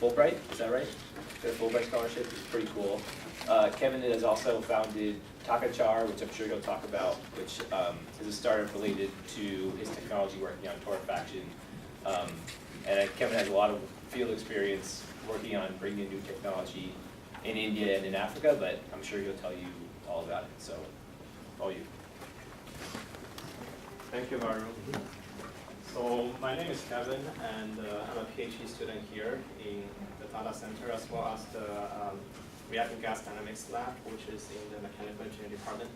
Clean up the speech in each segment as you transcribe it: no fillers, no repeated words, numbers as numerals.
Fulbright, is that right? Get a Fulbright scholarship, which is pretty cool. Kevin has also founded Takachar, which I'm sure he'll talk about, which is a startup related to his technology working on torrefaction. And Kevin has a lot of field experience working on bringing new technology in India and in Africa, but I'm sure he'll tell you all about it. So, all you. Thank you, Maru. So my name is Kevin, and I'm a PhD student here in the data center, as well as the reactant gas dynamics lab, which is in the mechanical engineering department.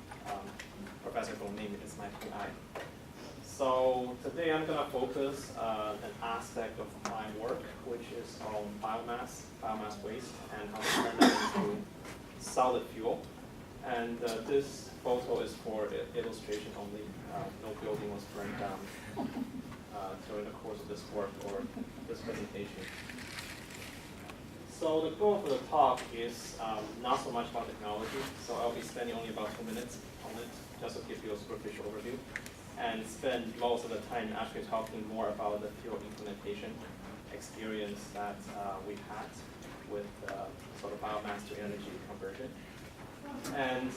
Professor Gong Lim is my PI. So today I'm going to focus an aspect of my work, which is on biomass waste, and how to turn that into solid fuel. And this photo is for illustration only. No building was burned down during the course of this work or this presentation. So the goal for the talk is not so much about technology, so I'll be spending only about 2 minutes on it, just to give you a superficial overview, and spend most of the time actually talking more about the field implementation experience that we've had with sort of biomass to energy conversion. And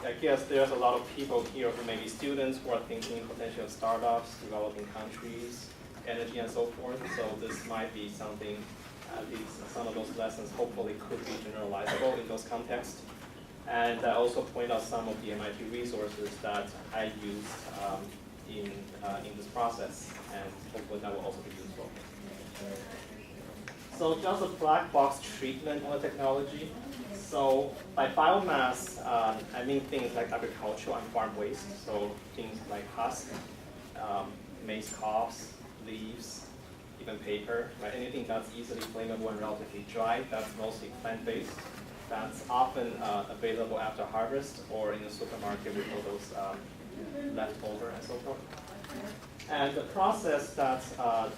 I guess there's a lot of people here who may be students who are thinking potentially of startups, developing countries, energy and so forth. So this might be something, at least some of those lessons hopefully could be generalizable in those contexts. And I also point out some of the MIT resources that I used in this process, and hopefully that will also be useful. So just a black box treatment on the technology. So by biomass, I mean things like agricultural and farm waste. So things like husk, maize cobs, leaves, even paper, right? Anything that's easily flammable and relatively dry, that's mostly plant-based. That's often available after harvest or in the supermarket with all those leftover and so forth. And the process that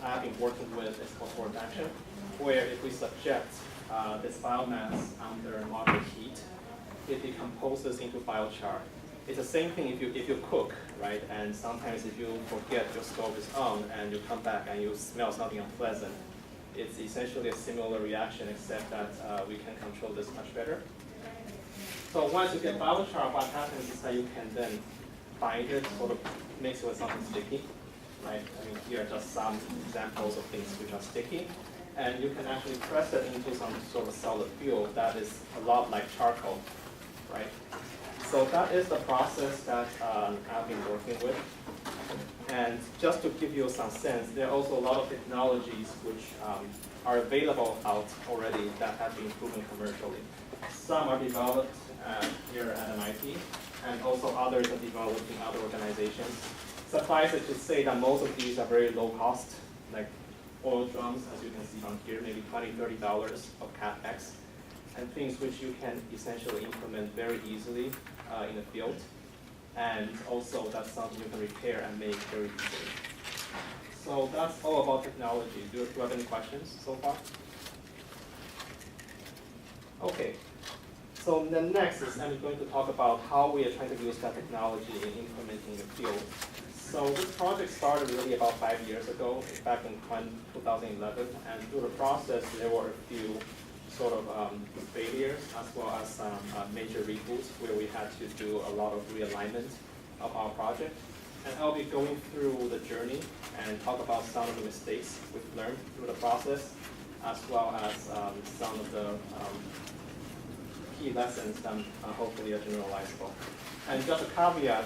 I've been working with is called torrefaction, where if we subject this biomass under moderate heat, it decomposes into biochar. It's the same thing if you cook, right? And sometimes if you forget your stove is on and you come back and you smell something unpleasant, it's essentially a similar reaction, except that we can control this much better. So once you get biochar, what happens is that you can then bind it, sort of mix it with something sticky, right? I mean, here are just some examples of things which are sticky. And you can actually press it into some sort of solid fuel that is a lot like charcoal, right? So that is the process that I've been working with. And just to give you some sense, there are also a lot of technologies which are available out already that have been proven commercially. Some are developed here at MIT, and also others are developed in other organizations. Suffice it to say that most of these are very low cost, like oil drums, as you can see on here, maybe $20, $30 of CapEx, and things which you can essentially implement very easily in the field. And also that's something you can repair and make very easily. So that's all about technology. Do you have any questions so far? Okay. So the next is I'm going to talk about how we are trying to use that technology in implementing the field. So this project started really about 5 years ago, back in 2011, and through the process there were a few sort of failures as well as some major reboots where we had to do a lot of realignment of our project. And I'll be going through the journey and talk about some of the mistakes we've learned through the process, as well as some of the key lessons that hopefully are generalizable. And just a caveat,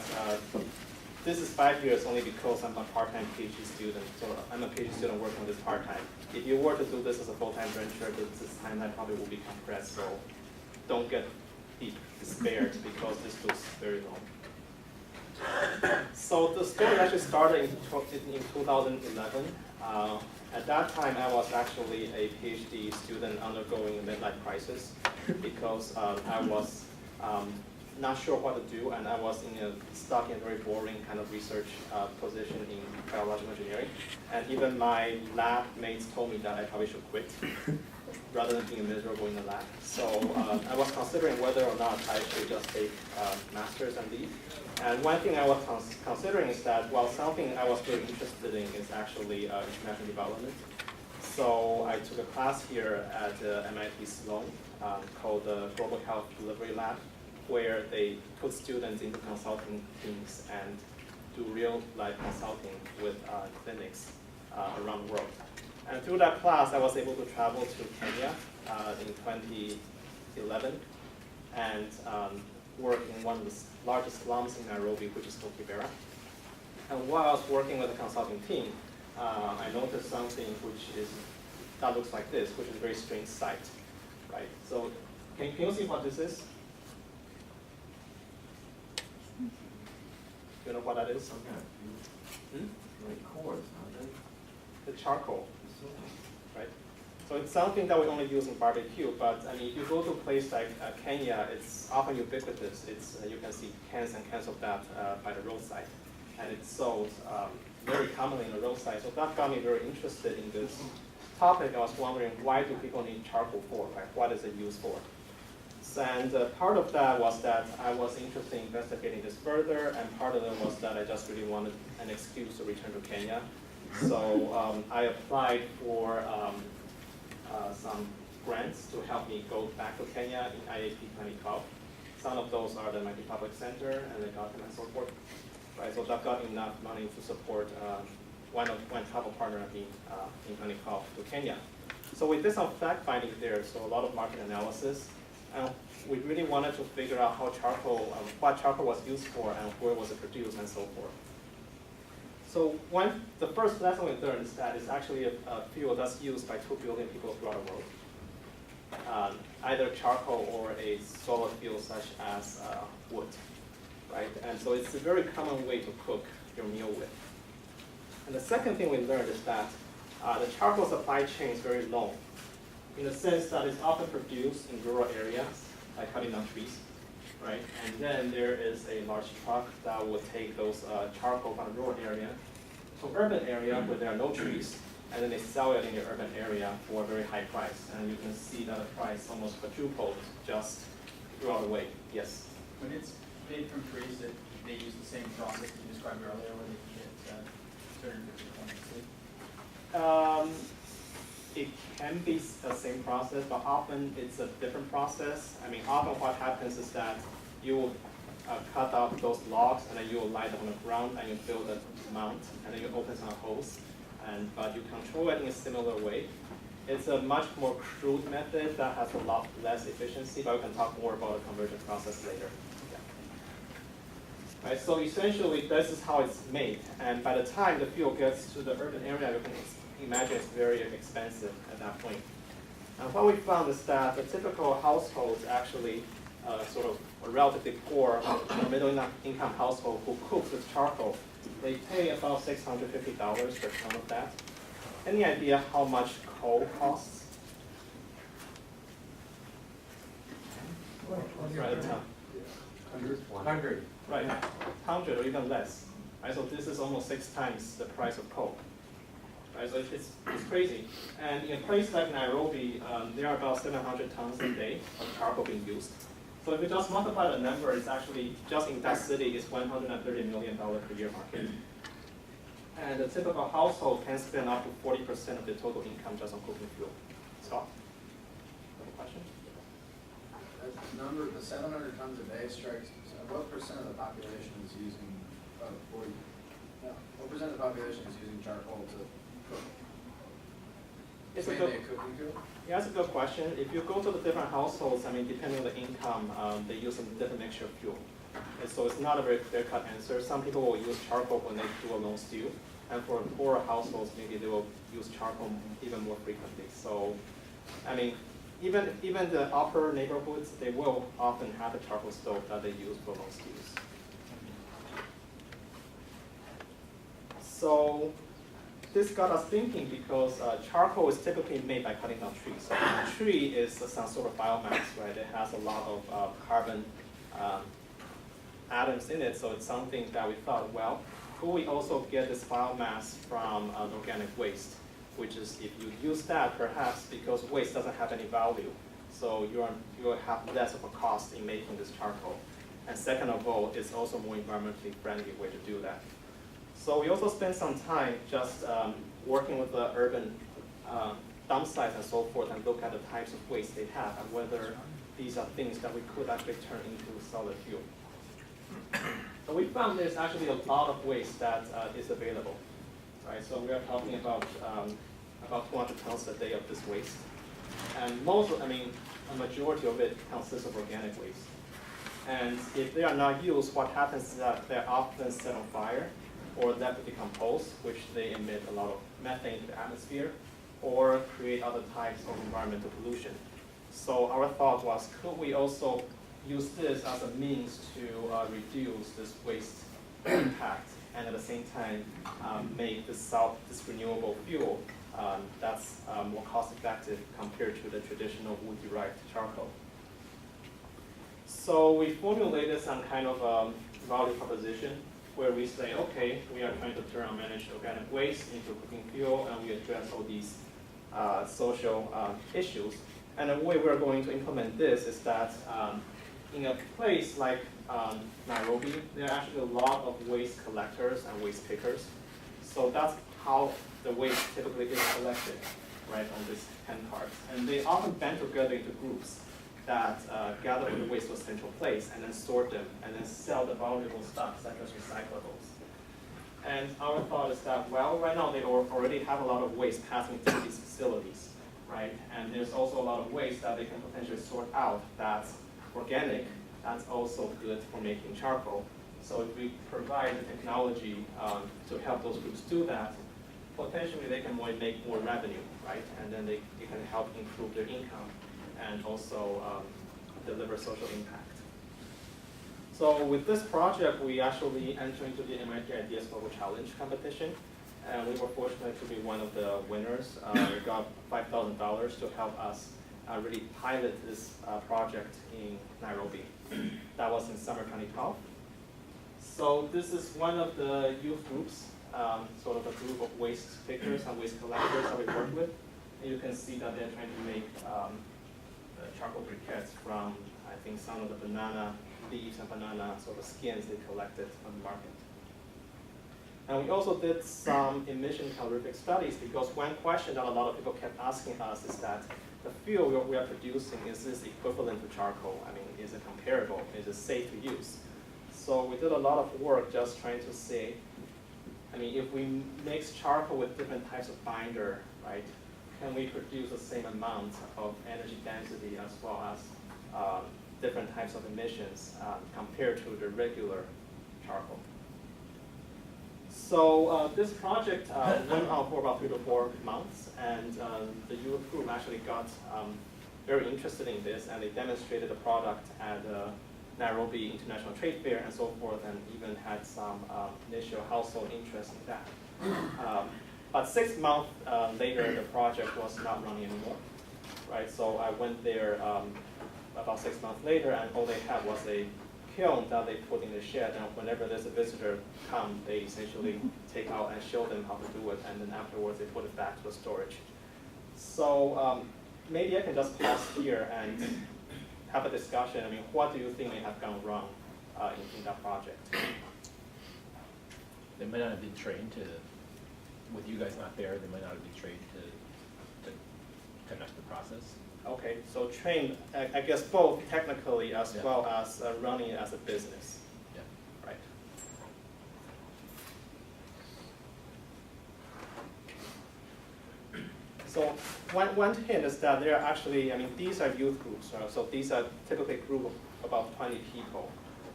this is 5 years only because I'm a part-time PhD student, so I'm a PhD student working on this part-time. If you were to do this as a full-time venture, this timeline probably will be compressed, so don't get despaired because this looks very long. So the story actually started in 2011. At that time, I was actually a PhD student undergoing a midlife crisis because I was not sure what to do, and I was stuck in a very boring kind of research position in biological engineering. And even my lab mates told me that I probably should quit rather than being miserable in the lab. So I was considering whether or not I should just take master's and leave. And one thing I was considering is that, well, something I was very interested in is actually international development. so I took a class here at MIT Sloan called the Global Health Delivery Lab, where they put students into consulting teams and do real-life consulting with clinics around the world. And through that class, I was able to travel to Kenya in 2011 and work in one of the largest slums in Nairobi, which is called Kibera. And while I was working with a consulting team, I noticed something that looks like this, which is a very strange sight, right? So can you see what this is? You know what that is? Like cords, aren't The charcoal, right? So it's something that we only use in barbecue, but I mean, if you go to a place like Kenya, it's often ubiquitous. You can see cans and cans of that by the roadside, and it's sold very commonly in the roadside. So that got me very interested in this topic. I was wondering, why do people need charcoal for? Like, what is it used for? And part of that was that I was interested in investigating this further, and part of it was that I just really wanted an excuse to return to Kenya. So I applied for some grants to help me go back to Kenya in IAP 2012. Some of those are the MIT Public Center and the government support. Right, so that got enough money to support one travel partner of me in 2012 to Kenya. So we did some fact finding there, so a lot of market analysis. And we really wanted to figure out how what charcoal was used for and where was it produced and so forth. So the first lesson we learned is that it's actually a fuel that's used by 2 billion people throughout the world. Either charcoal or a solid fuel such as wood, right? And so it's a very common way to cook your meal with. And the second thing we learned is that the charcoal supply chain is very long, in the sense that it's often produced in rural areas by cutting down trees, right? And then there is a large truck that will take those charcoal from the rural area to urban area where there are no trees, and then they sell it in the urban area for a very high price. And you can see that the price almost quadrupled just throughout the way. Yes? When it's made from trees, they use the same process you described earlier, where they get certain different quantities. It can be the same process, but often it's a different process. I mean, often what happens is that you will cut out those logs, and then you will lie them on the ground, and you build a mount, and then you open some holes, but you control it in a similar way. It's a much more crude method that has a lot less efficiency, but we can talk more about the conversion process later. Yeah. Right, so essentially, this is how it's made, and by the time the fuel gets to the urban area, you can imagine it's very expensive at that point. And what we found is that the typical household is actually sort of a relatively poor or middle income household who cooks with charcoal. They pay about $650 per ton of that. Any idea how much coal costs? Right, a ton. 100. Right, 100 or even less. Right, so this is almost 6 times the price of coal. Right, so it's crazy. And in a place like Nairobi, there are about 700 tons a day of charcoal being used. So if you just multiply the number, it's actually, just in that city, is $130 million per year market. And the typical household can spend up to 40% of the total income just on cooking fuel. Scott? Any question? That number, the 700 tons a day strikes, what percent of the population is using, what percent of the population is using charcoal to cook? It's mainly a cooking fuel? Yeah, that's a good question. If you go to the different households, I mean, depending on the income, they use a different mixture of fuel. And so it's not a very clear-cut answer. Some people will use charcoal when they do a long stew. And for poorer households, maybe they will use charcoal even more frequently. So, I mean, even the upper neighborhoods, they will often have a charcoal stove that they use for long stews. So this got us thinking because charcoal is typically made by cutting down trees. So a tree is some sort of biomass, right? It has a lot of carbon atoms in it, so it's something that we thought, well, could we also get this biomass from organic waste? Which is, if you use that, perhaps because waste doesn't have any value, so you'll have less of a cost in making this charcoal. And second of all, it's also more environmentally friendly way to do that. So we also spent some time just working with the urban dump sites and so forth and look at the types of waste they have and whether these are things that we could actually turn into solid fuel. So we found there's actually a lot of waste that is available, right? So we are talking about 200 tons a day of this waste. And a majority of it consists of organic waste. And if they are not used, what happens is that they're often set on fire or left to decompose, which they emit a lot of methane to the atmosphere or create other types of environmental pollution. So our thought was, could we also use this as a means to reduce this waste impact and at the same time make this renewable fuel that's more cost effective compared to the traditional wood-derived charcoal. So we formulated some kind of value proposition where we say, okay, we are trying to turn unmanaged organic waste into cooking fuel, and we address all these social issues. And the way we're going to implement this is that in a place like Nairobi, there are actually a lot of waste collectors and waste pickers. So that's how the waste typically is collected, right, on these hand carts. And they often band together into groups that gather the waste to a central place and then sort them and then sell the valuable stuff such as recyclables. And our thought is that, well, right now they already have a lot of waste passing through these facilities, right? And there's also a lot of waste that they can potentially sort out that's organic, that's also good for making charcoal. So if we provide the technology to help those groups do that, potentially they can make more revenue, right? And then they can help improve their income and also deliver social impact. So with this project, we actually entered into the MIT Ideas Global Challenge competition. And we were fortunate to be one of the winners. We got $5,000 to help us really pilot this project in Nairobi. That was in summer 2012. So this is one of the youth groups, sort of a group of waste pickers and waste collectors that we work with. And you can see that they're trying to make charcoal briquettes from, I think, some of the banana leaves and banana sort of skins they collected on the market. And we also did some emission calorific studies because one question that a lot of people kept asking us is that the fuel we are producing, is this equivalent to charcoal? I mean, is it comparable? Is it safe to use? So we did a lot of work just trying to say, I mean, if we mix charcoal with different types of binder, right, can we produce the same amount of energy density as well as different types of emissions compared to the regular charcoal? So this project went on for about 3 to 4 months, and the youth group actually got very interested in this, and they demonstrated the product at Nairobi International Trade Fair and so forth, and even had some initial household interest in that. But 6 months later, the project was not running anymore, right? So I went there about 6 months later, and all they had was a kiln that they put in the shed, and whenever there's a visitor come, they essentially take out and show them how to do it, and then afterwards they put it back to the storage. So maybe I can just pause here and have a discussion. I mean, what do you think may have gone wrong in that project? They might not have been trained to, with you guys not there, they might not have been trained to conduct the process. Okay, so trained, I guess both technically as well as running it as a business. Yeah. Right. So one hint is that there are actually, I mean, these are youth groups, so these are typically a group of about 20 people,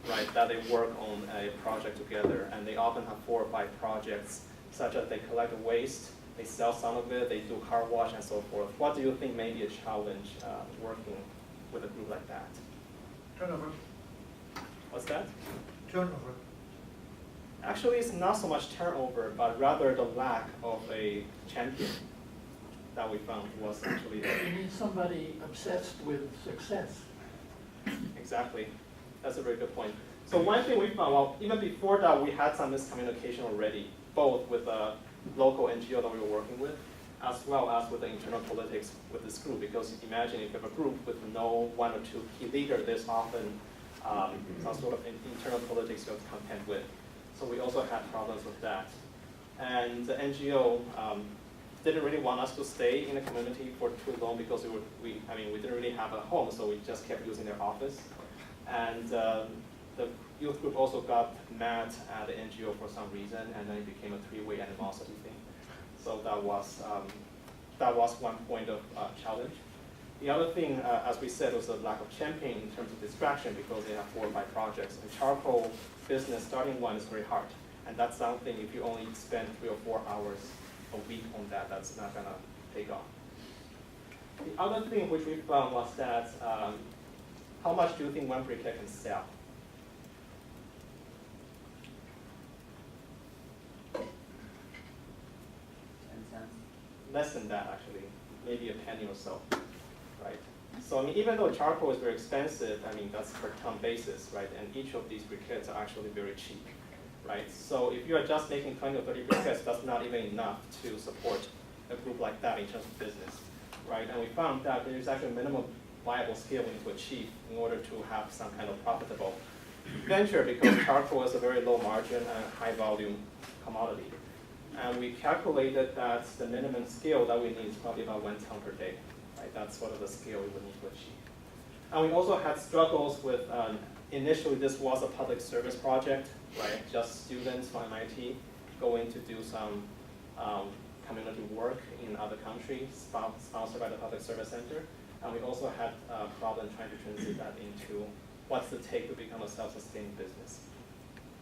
right, that they work on a project together, and they often have 4 or 5 projects, such as they collect waste, they sell some of it, they do car wash and so forth. What do you think may be a challenge working with a group like that? Turnover. What's that? Turnover. Actually, it's not so much turnover, but rather the lack of a champion that we found was actually there. You need somebody obsessed with success. Exactly. That's a very good point. So one thing we found, well, even before that, we had some miscommunication already, both with a local NGO that we were working with, as well as with the internal politics with this group. Because imagine if you have a group with no 1 or 2 key leaders, there's often some sort of internal politics you have to contend with. So we also had problems with that. And the NGO didn't really want us to stay in the community for too long because we didn't really have a home, so we just kept using their office. And the youth group also got mad at the NGO for some reason, and then it became a three-way animosity thing. So that was one point of challenge. The other thing, as we said, was the lack of champion in terms of distraction because they have 4 or 5 projects. And charcoal business, starting one is very hard. And that's something, if you only spend 3 or 4 hours a week on that, that's not gonna take off. The other thing which we found was that, how much do you think one briquette can sell? 10 cents. Less than that, actually, maybe a penny or so, right? So I mean, even though charcoal is very expensive, I mean, that's per ton basis, right? And each of these briquettes are actually very cheap, right? So if you are just making 20 or 30 briquettes, that's not even enough to support a group like that in terms of business, right? And we found that there is actually a minimum viable scale we need to achieve in order to have some kind of profitable venture, because charcoal is a very low margin and high volume commodity. And we calculated that the minimum scale that we need is probably about 1 ton per day, right? That's sort of the scale we would need to achieve. And we also had struggles with, initially this was a public service project, right? Just students from MIT going to do some community work in other countries, sponsored by the Public Service Center. And we also had a problem trying to translate that into what's the take to become a self-sustaining business.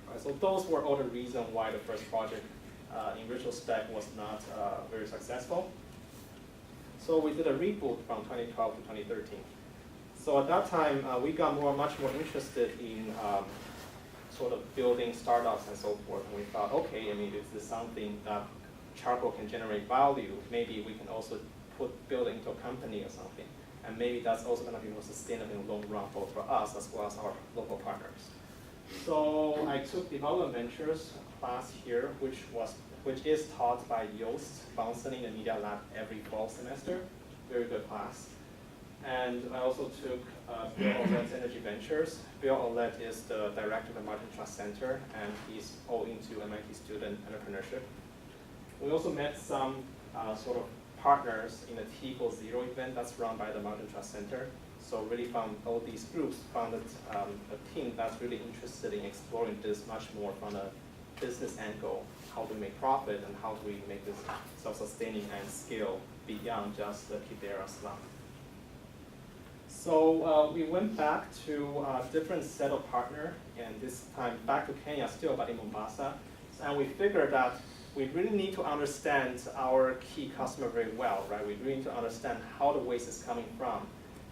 Right, so those were all the reasons why the first project in retrospect was not very successful. So we did a reboot from 2012 to 2013. So at that time, we got much more interested in sort of building startups and so forth. And we thought, okay, I mean, if this is something that charcoal can generate value, maybe we can also build it into a company or something. And maybe that's also going to be more sustainable in the long run, both for us as well as our local partners. So I took development ventures class here, which is taught by Yost Bonson in the Media Lab every fall semester. Very good class. And I also took Bill Olet's Energy Ventures. Bill Olet is the director of the Martin Trust Center, and he's all into MIT student entrepreneurship. We also met some sort of partners in the T=0 event that's run by the Martin Trust Center. So really found all these groups founded a team that's really interested in exploring this much more from a business angle. How do we make profit and how do we make this self-sustaining and scale beyond just the Kidera slum. So we went back to a different set of partners, and this time back to Kenya still, but in Mombasa. And we figured that we really need to understand our key customer very well, right? We really need to understand how the waste is coming from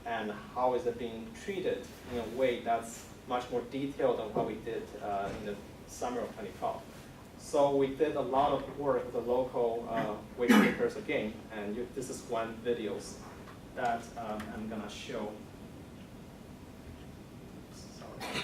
and how is it being treated in a way that's much more detailed than what we did in the summer of 2012. So we did a lot of work with the local waste pickers again, and this is one video that I'm gonna show. Sorry.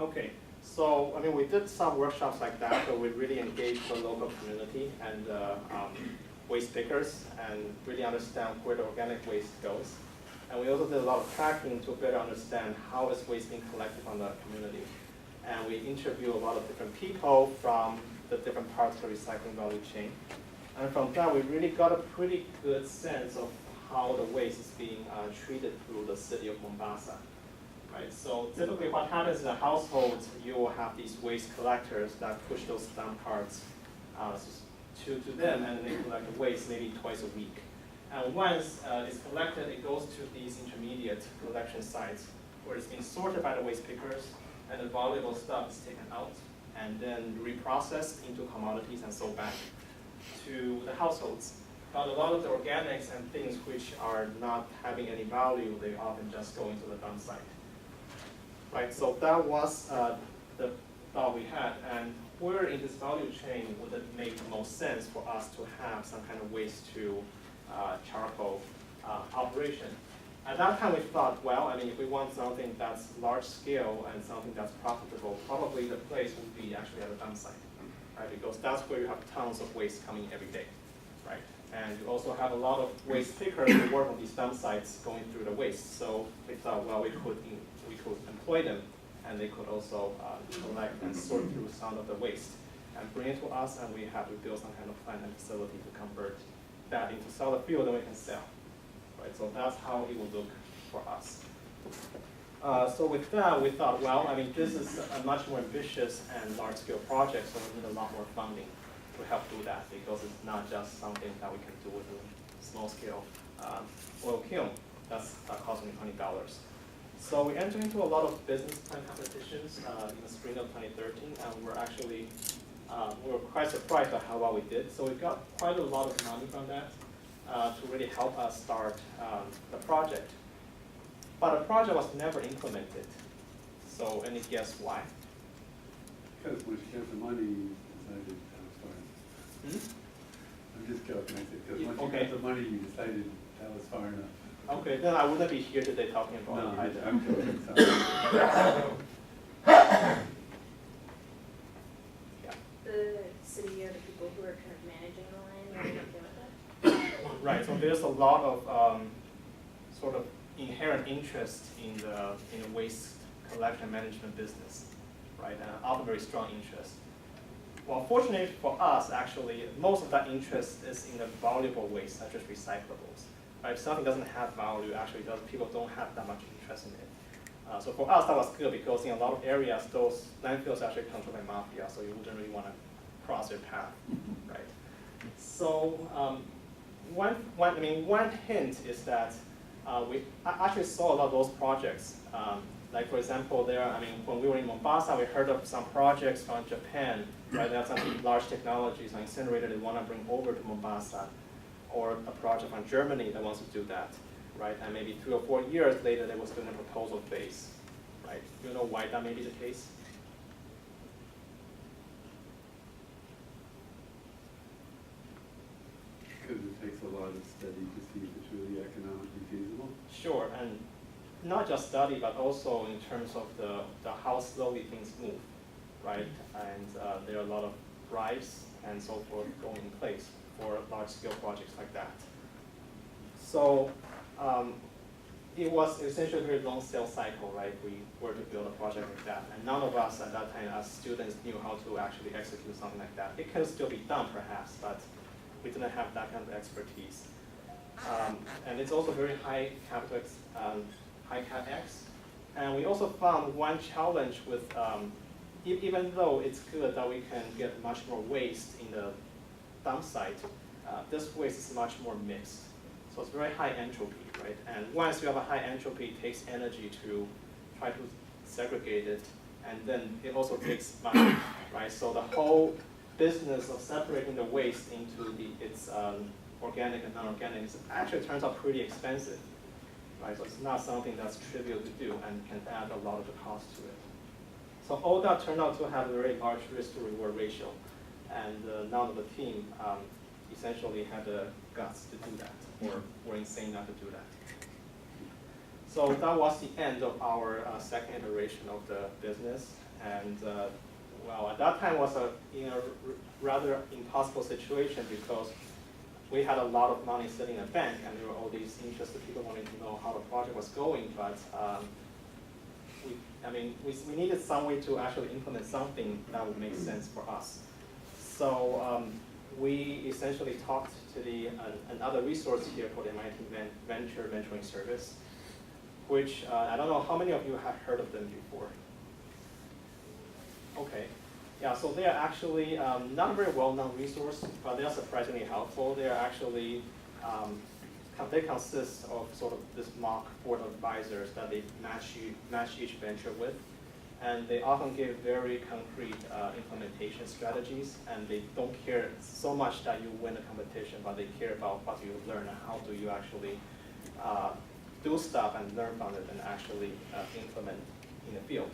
Okay, so I mean, we did some workshops like that, but we really engaged the local community and waste pickers and really understand where the organic waste goes. And we also did a lot of tracking to better understand how is waste being collected from the community. And we interviewed a lot of different people from the different parts of the recycling value chain. And from that, we really got a pretty good sense of how the waste is being treated through the city of Mombasa. right? So typically what happens in a household, you will have these waste collectors that push those dump carts to them, and they collect the waste maybe twice a week. And once it's collected, it goes to these intermediate collection sites where it's being sorted by the waste pickers, and the valuable stuff is taken out and then reprocessed into commodities and sold back to the households. But a lot of the organics and things which are not having any value, they often just go into the dump site. Right, so that was the thought we had, and where in this value chain would it make the most sense for us to have some kind of waste to charcoal operation? At that time we thought, well, I mean, if we want something that's large scale and something that's profitable, probably the place would be actually at a dump site, right? Because that's where you have tons of waste coming every day, right? And you also have a lot of waste pickers who work on these dump sites going through the waste. So we thought, well, we could employ them, and they could also collect and sort through some of the waste and bring it to us, and we have to build some kind of plant and facility to convert that into solid fuel that we can sell. Right, so that's how it will look for us. So with that, we thought, well, I mean, this is a much more ambitious and large-scale project, so we need a lot more funding to help do that, because it's not just something that we can do with a small-scale oil kiln that's costing $20. So we entered into a lot of business plan competitions in the spring of 2013, and we're actually we were quite surprised at how well we did. So we got quite a lot of money from that to really help us start the project. But the project was never implemented. So any guess why? Because once you got the money, you decided that was far enough. I'm just joking, I said, because once you got the money, you decided that was far enough. Okay, then I wouldn't be here today talking about it No, either. I'm joking, sorry. Yeah. The city or the people who are kind of managing the land, what are they doing with that? Right, so there's a lot of sort of inherent interest in the waste collection management business, right? And often very strong interest. Well, fortunately for us, actually, most of that interest is in the valuable waste, such as recyclables. Right? If something doesn't have value, actually, people don't have that much interest in it. So for us, that was good because in a lot of areas, those landfills actually controlled by mafia, so you wouldn't really want to cross their path, right? So one hint is that we actually saw a lot of those projects. Like for example, when we were in Mombasa, we heard of some projects from Japan, right? They have some large technologies, an incinerator they want to bring over to Mombasa, or a project from Germany that wants to do that, right? And maybe 3 or 4 years later, they were still in a proposal phase, right? You know why that may be the case? Because it takes a lot of study to see if it's really economically feasible. Sure, and not just study, but also in terms of the how slowly things move, right? And there are a lot of bribes and so forth going in place for large-scale projects like that. So it was essentially a very long sales cycle, right? We were to build a project like that, and none of us at that time as students knew how to actually execute something like that. It can still be done perhaps, but we didn't have that kind of expertise. And it's also very high CapEx. And we also found one challenge with, even though it's good that we can get much more waste in the dump site, this waste is much more mixed. So it's very high entropy, right? And once you have a high entropy, it takes energy to try to segregate it, and then it also takes money, right? So the whole business of separating the waste into its organic and non-organic actually turns out pretty expensive, right? So it's not something that's trivial to do and can add a lot of the cost to it. So all that turned out to have a very large risk to reward ratio, and none of the team essentially had the guts to do that, or were insane not to do that. So that was the end of our second iteration of the business, and well, at that time was in a rather impossible situation because we had a lot of money sitting in a bank, and there were all these interested people wanting to know how the project was going, but we needed some way to actually implement something that would make sense for us. So we essentially talked to another resource here called MIT Venturing Service, which I don't know how many of you have heard of them before. Okay, yeah, so they are actually not a very well-known resource, but they are surprisingly helpful. They are actually, they consist of sort of this mock board of advisors that they match each venture with. And they often give very concrete implementation strategies, and they don't care so much that you win a competition, but they care about what you learn and how do you actually do stuff and learn from it and actually implement in the field.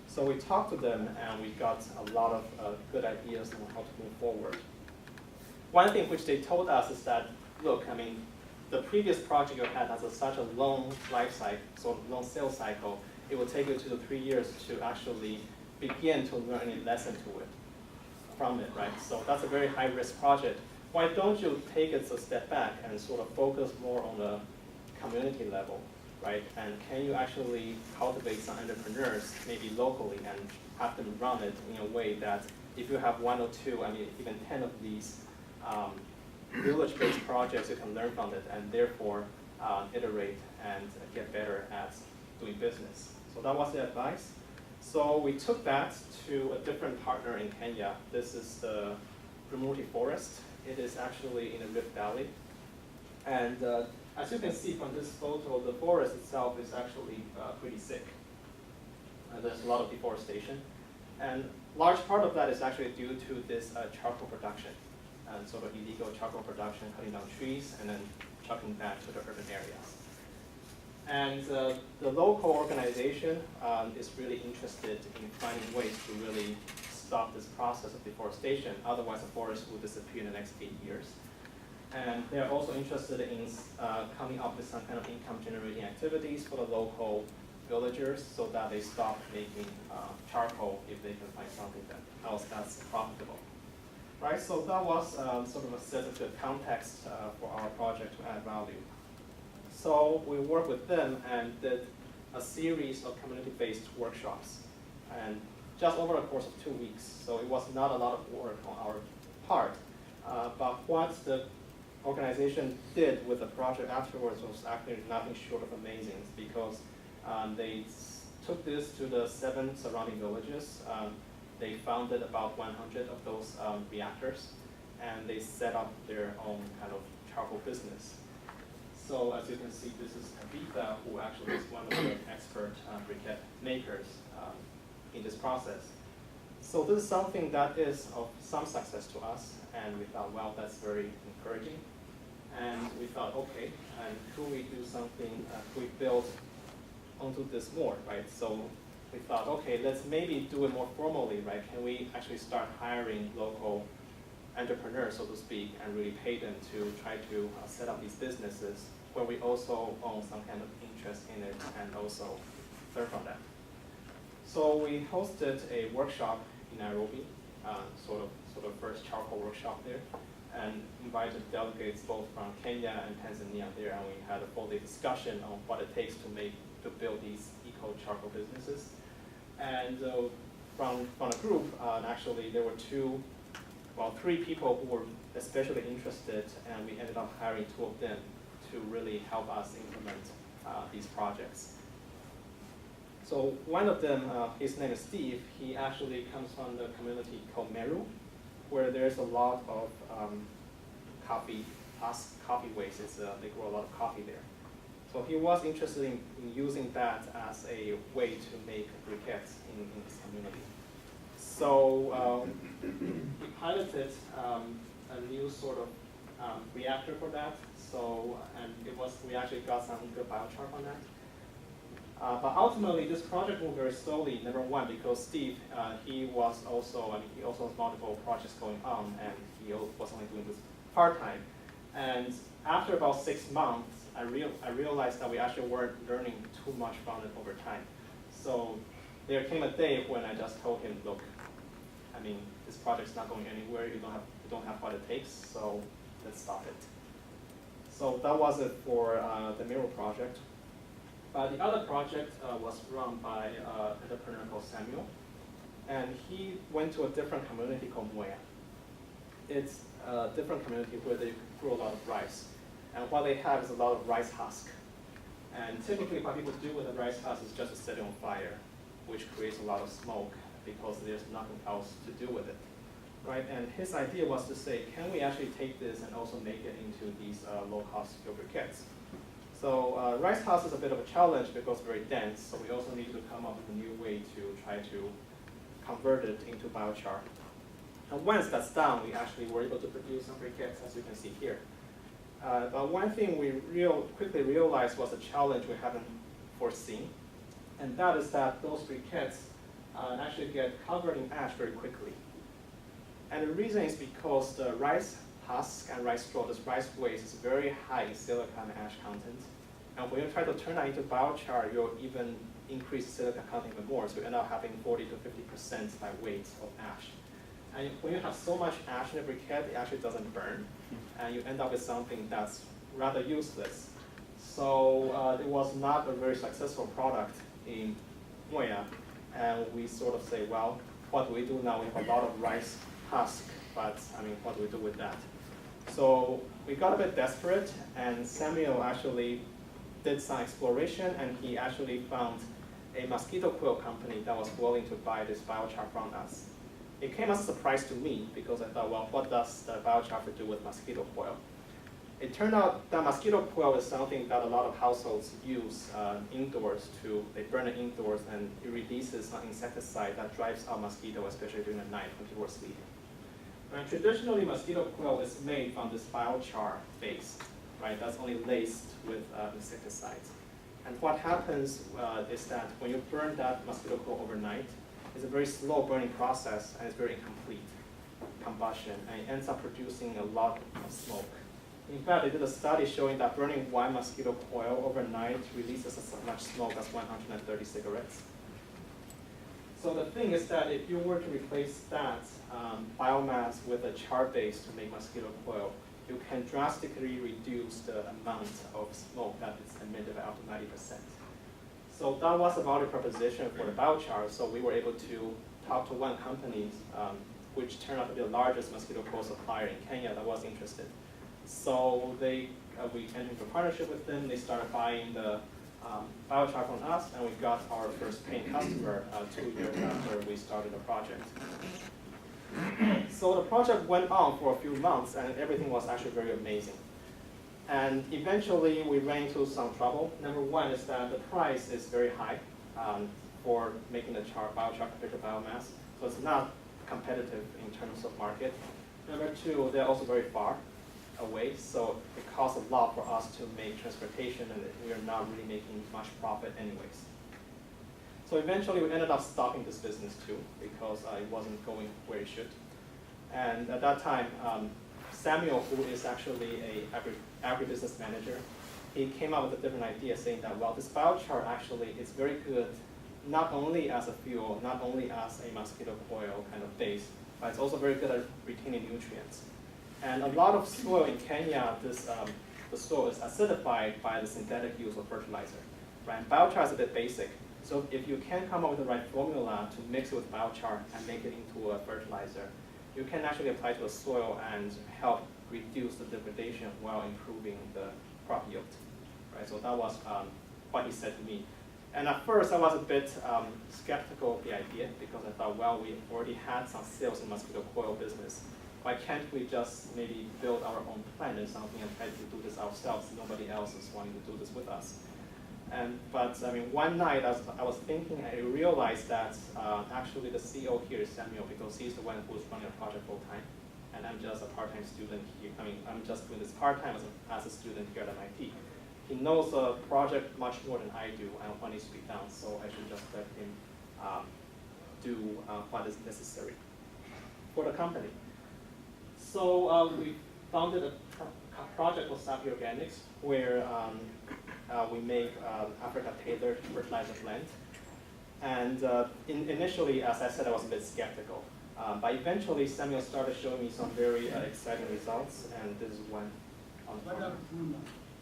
So we talked to them and we got a lot of good ideas on how to move forward. One thing which they told us is that, look, I mean, the previous project you had has such a long life cycle, so long sales cycle, it will take you 2 to 3 years to actually begin to learn any lesson to it, from it, right? So that's a very high-risk project. Why don't you take it a step back and sort of focus more on the community level, right? And can you actually cultivate some entrepreneurs, maybe locally, and have them run it in a way that if you have 1 or 2, I mean, even 10 of these village-based projects, you can learn from it and therefore iterate and get better at doing business. So that was the advice. So we took that to a different partner in Kenya. This is the Community Forest. It is actually in the Rift Valley. And as you can see from this photo, the forest itself is actually pretty sick. There's a lot of deforestation. And large part of that is actually due to this charcoal production, and sort of illegal charcoal production, cutting down trees and then trucking back to the urban areas. And the local organization is really interested in finding ways to really stop this process of deforestation. Otherwise, the forest will disappear in the next 8 years. And they're also interested in coming up with some kind of income-generating activities for the local villagers so that they stop making charcoal if they can find something else that's profitable. Right, so that was sort of a set of the context for our project to add value. So we worked with them and did a series of community-based workshops, and just over the course of 2 weeks. So it was not a lot of work on our part, but what the organization did with the project afterwards was actually nothing short of amazing, because they took this to the 7 surrounding villages. They founded about 100 of those reactors, and they set up their own kind of charcoal business. So as you can see, this is Kavita, who actually is one of the expert briquette makers in this process. So this is something that is of some success to us, and we thought, well, that's very encouraging. And we thought, okay, and could we do something, could we build onto this more, right? So we thought, okay, let's maybe do it more formally, right? Can we actually start hiring local entrepreneurs, so to speak, and really pay them to try to set up these businesses where we also own some kind of interest in it and also learn from them. So we hosted a workshop in Nairobi, sort of first charcoal workshop there, and invited delegates both from Kenya and Tanzania there, and we had a full day discussion on what it takes to build these eco-charcoal businesses. And from the group, actually there were 3 people who were especially interested, and we ended up hiring 2 of them to really help us implement these projects. So one of them, his name is Steve, he actually comes from the community called Meru, where there's a lot of coffee waste. They grow a lot of coffee there. So he was interested in using that as a way to make briquettes in his community. So we piloted a new sort of reactor for that. So, and we actually got some good biochar on that. But ultimately, this project moved very slowly. Number one, because Steve, he also has multiple projects going on, and he was only doing this part-time. And after about 6 months, I realized that we actually weren't learning too much from it over time. So there came a day when I just told him, look, I mean, this project's not going anywhere. You don't have what it takes, so let's stop it. So that was it for the Miro project. The other project was run by an entrepreneur called Samuel, and he went to a different community called Moya. It's a different community where they grow a lot of rice, and what they have is a lot of rice husk. And typically what people do with the rice husk is just to set it on fire, which creates a lot of smoke because there's nothing else to do with it, right? And his idea was to say, can we actually take this and also make it into these low-cost fuel briquettes? So rice husk is a bit of a challenge because it's very dense, so we also need to come up with a new way to try to convert it into biochar. And once that's done, we actually were able to produce some briquettes, as you can see here. But one thing we quickly realized was a challenge we haven't foreseen, and that is that those briquettes actually get covered in ash very quickly. And the reason is because the rice husk and rice straw, this rice waste, is very high in silica and ash content. And when you try to turn that into biochar, you'll even increase silica content even more, so you end up having 40 to 50% by weight of ash. And when you have so much ash in a briquette, it actually doesn't burn, and you end up with something that's rather useless. So it was not a very successful product in Moya, and we sort of say, well, what do we do now? We have a lot of rice husk, but I mean, what do we do with that? So we got a bit desperate, and Samuel actually did some exploration, and he actually found a mosquito coil company that was willing to buy this biochar from us. It came as a surprise to me because I thought, well, what does the biochar do with mosquito coil? It turned out that mosquito coil is something that a lot of households use indoors they burn it indoors, and it releases an insecticide that drives out mosquito, especially during the night when people are sleeping. And traditionally, mosquito coil is made from this biochar base, right? That's only laced with insecticides. And what happens is that when you burn that mosquito coil overnight, it's a very slow burning process, and it's very incomplete combustion, and it ends up producing a lot of smoke. In fact, they did a study showing that burning one mosquito coil overnight releases as much smoke as 130 cigarettes. So the thing is that if you were to replace that biomass with a char base to make mosquito coil, you can drastically reduce the amount of smoke that is emitted by up to 90%. So that was a value proposition for the biochar, so we were able to talk to one company, which turned out to be the largest mosquito coil supplier in Kenya that was interested. So we entered into a partnership with them. They started buying the biochar from us, and we got our first paying customer 2 years after we started the project. So the project went on for a few months, and everything was actually very amazing. And eventually, we ran into some trouble. Number one is that the price is very high for making the biochar compared to biomass, so it's not competitive in terms of market. Number two, they're also very far away, so it costs a lot for us to make transportation, and we are not really making much profit anyways. So eventually we ended up stopping this business too, because it wasn't going where it should. And at that time, Samuel, who is actually a agribusiness manager, he came up with a different idea, saying that, well, this biochar actually is very good, not only as a fuel, not only as a mosquito coil kind of base, but it's also very good at retaining nutrients. And a lot of soil in Kenya, the soil is acidified by the synthetic use of fertilizer. Right? And biochar is a bit basic. So if you can come up with the right formula to mix it with biochar and make it into a fertilizer, you can actually apply to a soil and help reduce the degradation while improving the crop yield. Right? So that was what he said to me. And at first I was a bit skeptical of the idea because I thought, well, we already had some sales in mosquito coil business. Why can't we just maybe build our own plant or something and try to do this ourselves? Nobody else is wanting to do this with us. But I mean, one night I was thinking, I realized that actually the CEO here is Samuel, because he's the one who's running the project full time, and I'm just a part-time student here. I mean, I'm just doing this part-time as a student here at MIT. He knows the project much more than I do and what needs to be done, so I should just let him do what is necessary for the company. So we founded a project called Sapi Organics, where we make Africa-tailored fertilizer blend. And initially, as I said, I was a bit skeptical. But eventually, Samuel started showing me some very exciting results, and this is one on the front.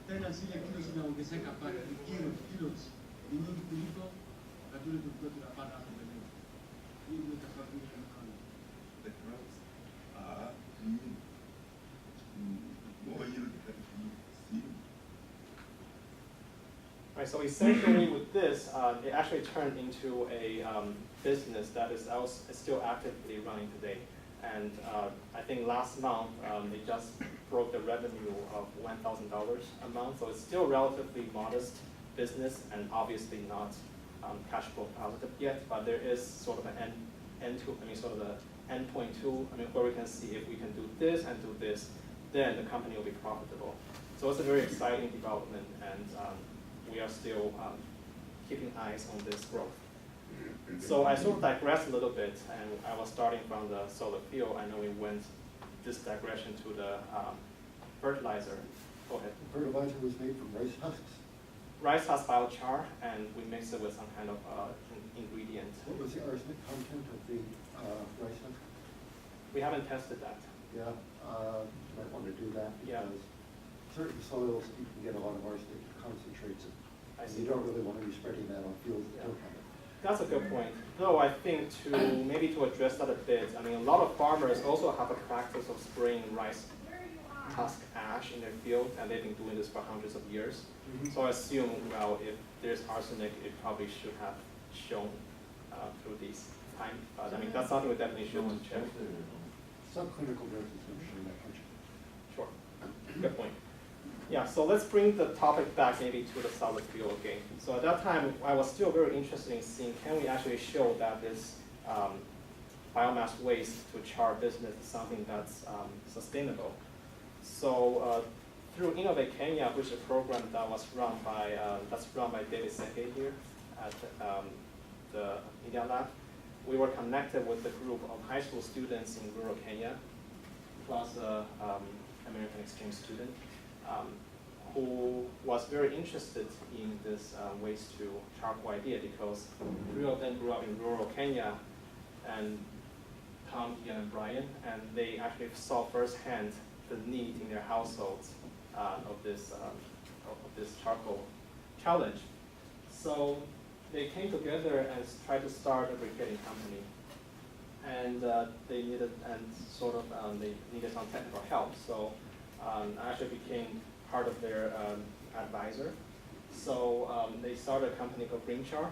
The crops are more yield than seed. Right, so essentially with this, it actually turned into a business that is still actively running today. And I think last month, they just broke the revenue of $1,000 a month. So it's still relatively modest business and obviously not cash flow positive yet, but there is sort of an sort of the endpoint tool, where we can see if we can do this and do this, then the company will be profitable. So it's a very exciting development, and we are still keeping eyes on this growth. So I sort of digressed a little bit, and I was starting from the solar field. I know we went this digression to the fertilizer. Go ahead. The fertilizer was made from rice husks. Rice husk biochar, and we mix it with some kind of ingredient. What was the arsenic content of the rice husk? We haven't tested that. Yeah, might want to do that Yeah. because certain soils you can get a lot of arsenic concentrates. I And see. you don't really want to be spreading that on fields that Yeah. don't have it. That's a good point. Though I think maybe to address that a bit, a lot of farmers also have a practice of spraying rice husk ash in their field, and they've been doing this for hundreds of years. So I assume, well, if there's arsenic, it probably should have shown through these time. But that's something we definitely should check. Subclinical doses of showing that much. Sure. Good point. Yeah, so let's bring the topic back maybe to the solid field again. So at that time, I was still very interested in seeing, can we actually show that this biomass waste to char business is something that's sustainable. So through Innovate Kenya, which is a program that was run by, David Senge here at the Media Lab, we were connected with a group of high school students in rural Kenya, plus an American exchange student, who was very interested in this waste to charcoal idea because 3 of them grew up in rural Kenya, and Tom, Ian, and Brian, and they actually saw firsthand the need in their households of this charcoal challenge. So they came together and tried to start a briquetting company, and they needed some technical help. So I actually became part of their advisor. So they started a company called Green Char,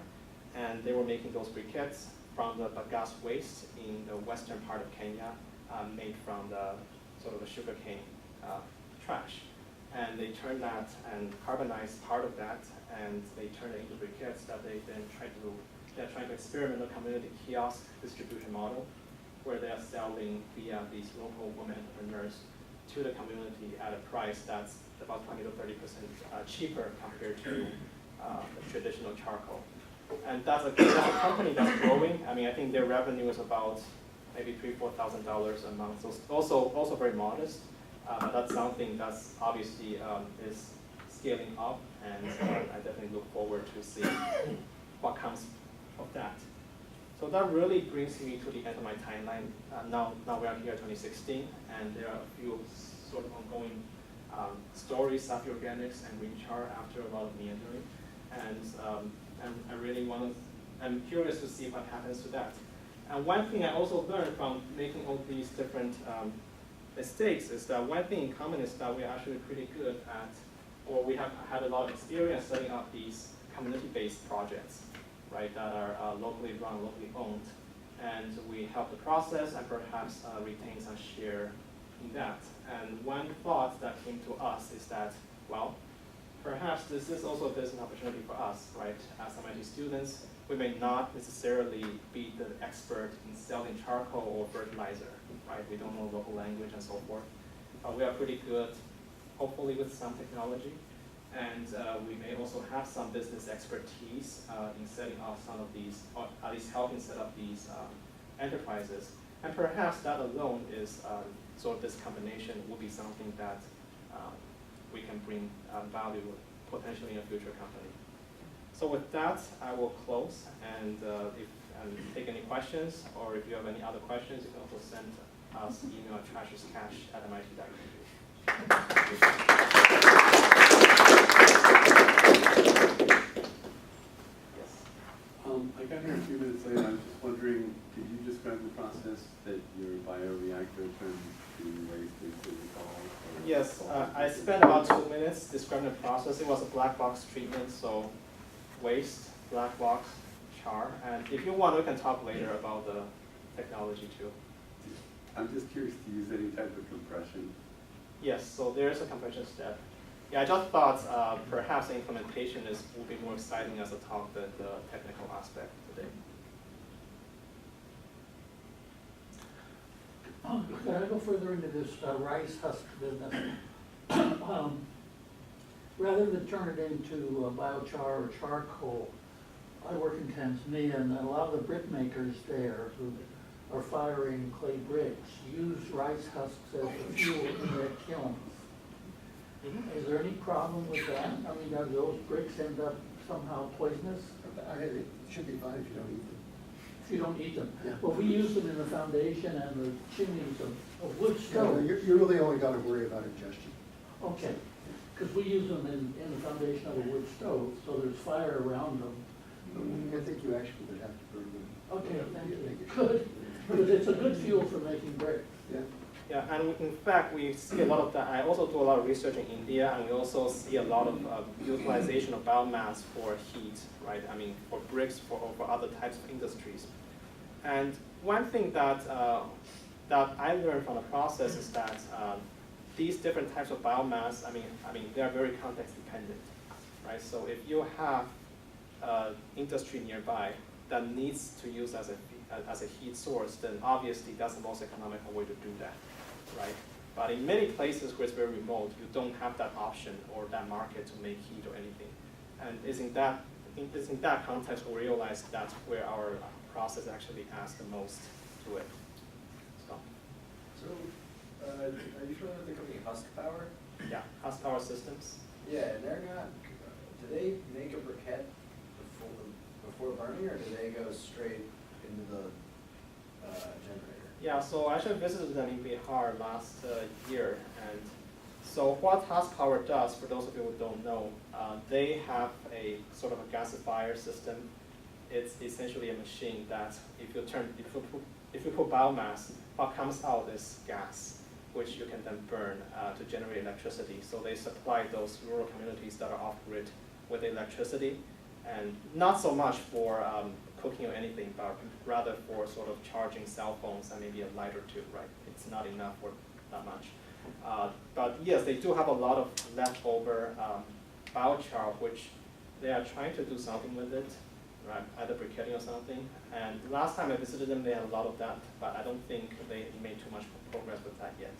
and they were making those briquettes from the bagasse waste in the western part of Kenya, made from the sort of the sugarcane trash. And they turned that and carbonized part of that, and they turned it into briquettes that they're trying to experiment a community kiosk distribution model, where they are selling via these local women entrepreneurs to the community at a price that's about 20 to 30% cheaper compared to the traditional charcoal. And that's a company that's growing. I think their revenue is about maybe $3,000–4,000 a month. So it's also very modest. But that's something that's obviously is scaling up, and I definitely look forward to see what comes of that. So that really brings me to the end of my timeline. Now we are here 2016, and there are a few sort of ongoing stories, Safi Organics and Green Char, after a lot of meandering. And I'm curious to see what happens to that. And one thing I also learned from making all these different mistakes is that one thing in common is that we're actually pretty good at, or we have had a lot of experience setting up these community-based projects, right, that are locally run, locally owned. And we help the process and perhaps retain some share in that. And one thought that came to us is that, well, perhaps this is also a business opportunity for us, right? As MIT students, we may not necessarily be the expert in selling charcoal or fertilizer, right? We don't know local language and so forth. We are pretty good, hopefully with some technology. And we may also have some business expertise in setting up some of these, or at least helping set up these enterprises. And perhaps that alone is, sort of this combination will be something that we can bring value potentially in a future company. So with that, I will close, and take any questions, or if you have any other questions, you can also send us email at trasherscash@mit.edu. Yes. I got here a few minutes later. I was just wondering, could you describe the process that your bioreactor turns to waste into the coil? Yes, I spent about 2 minutes describing the process. It was a black box treatment, so waste, black box, char. And if you want, we can talk later about the technology too. I'm just curious to use any type of compression. Yes, so there's a compression step. Yeah, I just thought perhaps the implementation will be more exciting as a talk than the technical aspect today. Could I go further into this rice husk business? Rather than turn it into biochar or charcoal, I work in Tanzania, and a lot of the brick makers there who are firing clay bricks use rice husks as a fuel in their kilns. Is there any problem with that? I mean, do those bricks end up somehow poisonous? It should be fine if you don't eat them. If you don't eat them? Yeah. Well, we use them in the foundation and the chimneys of wood No, stove. you really only got to worry about ingestion. Okay, because we use them in the foundation of a wood stove, so there's fire around them. I think you actually would have to burn them. Okay, thank you. Make it- Good, because it's a good fuel for making brick. Yeah. Yeah, and in fact, we see a lot of that. I also do a lot of research in India, and we also see a lot of utilization of biomass for heat, right? I mean, for bricks, or for other types of industries. And one thing that that I learned from the process is that these different types of biomass, I mean, they are very context dependent, right? So if you have industry nearby that needs to use as a heat source, then obviously that's the most economical way to do that, right? But in many places where it's very remote, you don't have that option or that market to make heat or anything. And it's in that context we realize that's where our process actually adds the most to it. So, are you familiar with the company Husk Power? Yeah, Husk Power Systems. Yeah, and they're not, do they make a briquette before burning, or do they go straight into the generator? Yeah, so I actually visited them in Bihar last year, and so what Husk Power does, for those of you who don't know, they have a sort of a gasifier system. It's essentially a machine that if you put biomass, what comes out is gas, which you can then burn to generate electricity. So they supply those rural communities that are off-grid with electricity, and not so much for cooking or anything, but rather for sort of charging cell phones and maybe a light or two, right? It's not enough for that much. But yes, they do have a lot of leftover biochar, which they are trying to do something with it, right? Either briquetting or something. And last time I visited them, they had a lot of that, but I don't think they made too much progress with that yet.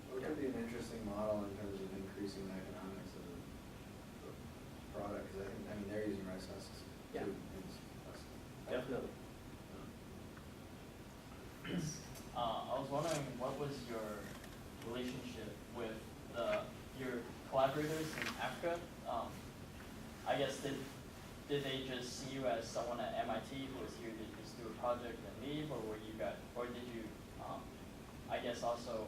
Well, it could be an interesting model in terms of increasing the economics of the product, because I mean, they're using rice husks Yeah. too. Definitely. I was wondering, what was your relationship with your collaborators in Africa? I guess did they just see you as someone at MIT who was here to just do a project and leave, or were you guys, or did you, I guess also,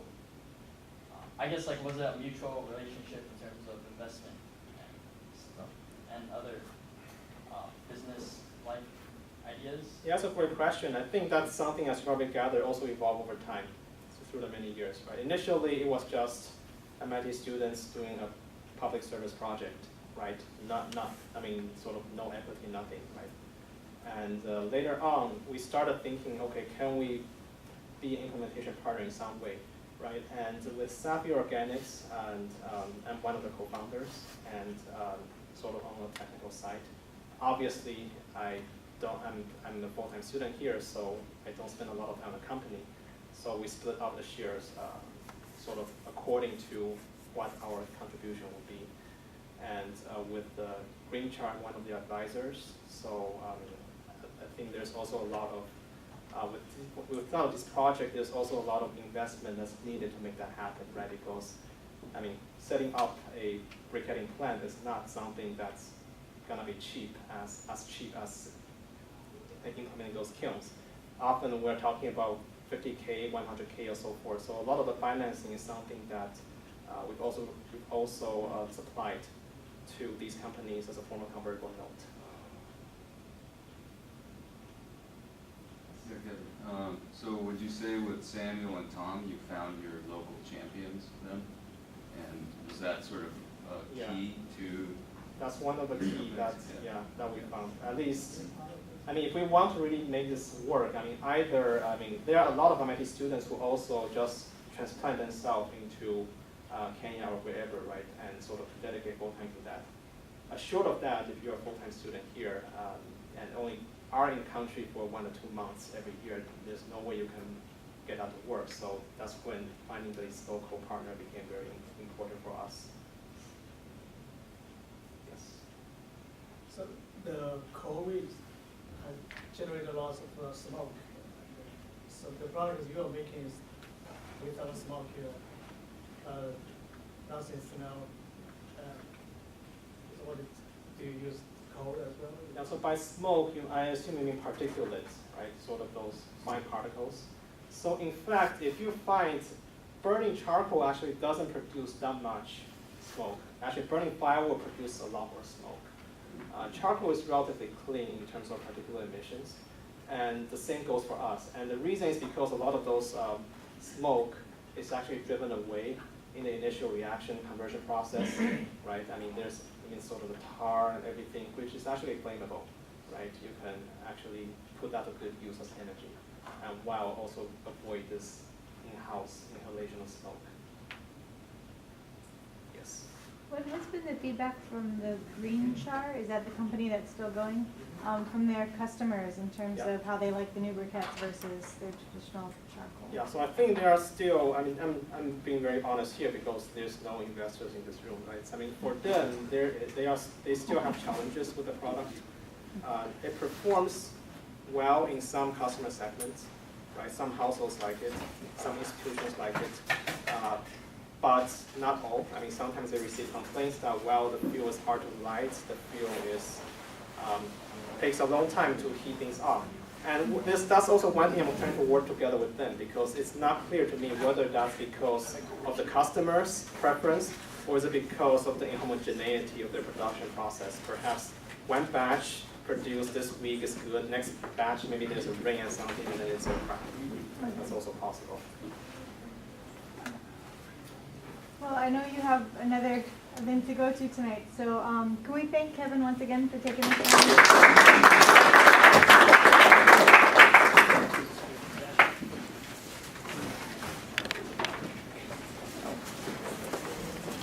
like was it a mutual relationship in terms of investment and stuff and other business life ideas? Yeah, that's a great question. I think that's something that's probably gathered also evolved over time through the many years, right? Initially, it was just MIT students doing a public service project, right? I mean, sort of no equity, nothing, right? And later on, we started thinking, okay, can we be an implementation partner in some way, right? And with Safi Organics, and I'm one of the co-founders, and sort of on the technical side. Obviously, I'm a full-time student here, so I don't spend a lot of time in the company. So we split up the shares sort of according to what our contribution will be. And with Green Chart, one of the advisors, so I think there's also a lot of, without this project, there's also a lot of investment that's needed to make that happen, right? Because, I mean, setting up a briquetting plant is not something that's gonna be cheap as implementing those kilns. Often we're talking about 50K, 100K or so forth. So a lot of the financing is something that we've also supplied to these companies as a form of convertible note. So would you say with Samuel and Tom, you found your local champions then? is that sort of Yeah. key to? That's one of the key Yeah. that we found. At least, I mean, if we want to really make this work, I mean, there are a lot of MIT students who also just transplant themselves into Kenya or wherever, right, and sort of dedicate full time to that. Short of that, if you're a full-time student here and only are in country for 1 or 2 months every year, there's no way you can get out to work. So that's when finding this local partner became very important for us. Yes. So the coal has generated lots of smoke. So the product you are making is without smoke here. Nothing smell. So what do you use coal as well? Yeah, so by smoke, I assume you mean particulates, right? Sort of those fine particles. So in fact, if you find burning charcoal actually doesn't produce that much smoke. Actually, burning fire will produce a lot more smoke. Charcoal is relatively clean in terms of particulate emissions, and the same goes for us. And the reason is because a lot of those smoke is actually driven away in the initial reaction conversion process, right? I mean, there's sort of the tar and everything, which is actually flammable, right? You can actually put that to good use as energy, and while also avoid this in-house inhalation of smoke. Yes. What has been the feedback from the green char? Is that the company that's still going? From their customers in terms Yeah. of how they like the new briquettes versus their traditional charcoal? Yeah, so I think there are still, I mean, I'm being very honest here because there's no investors in this room, right? I mean, for them, they still have challenges with the product. It performs well in some customer segments, right? Some households like it, some institutions like it, but not all. I mean, sometimes they receive complaints that while the fuel is hard to light, the fuel is takes a long time to heat things up. And that's also one thing I'm trying to work together with them, because it's not clear to me whether that's because of the customer's preference or is it because of the inhomogeneity of their production process. Perhaps one batch produced this week is good, next batch maybe there's a rain and something and then it's a crap. That's also possible. Well, I know you have another event to go to tonight, so can we thank Kevin once again for taking the time?